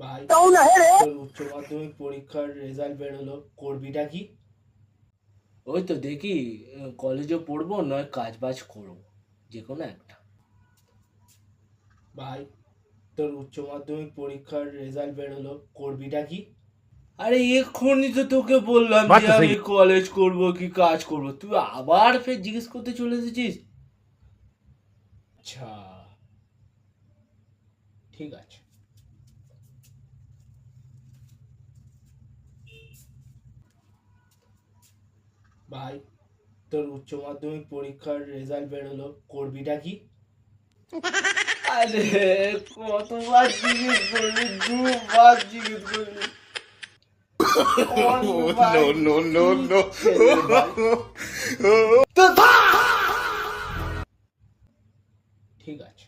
ভাই তোর উচ্চ মাধ্যমিক পরীক্ষার রেজাল্ট বেরোলো, করবিটা কি? ওই তো দেখি, কলেজে পড়বো নয় কাজ বাজ করবো, যে কোনো একটা। ভাই তোর উচ্চ মাধ্যমিক পরীক্ষার রেজাল্ট বেরোলো, করবিটা কি? আরে এক্ষুনি তো তোকে বললাম बात যে तो सही আমি কলেজ করব কি কাজ করব, তুই আবার ফের জিজ্ঞেস করতে চলে এসেছিস। আচ্ছা, ঠিক আছে। ভাই তোর উচ্চ মাধ্যমিক পরীক্ষার রেজাল্ট বেরোলো, করবিটা কি? আরে কতবার জিজ্ঞেস করবি, দুবার জিজ্ঞেস করবি। no, no, no, no. ঠিক আছে।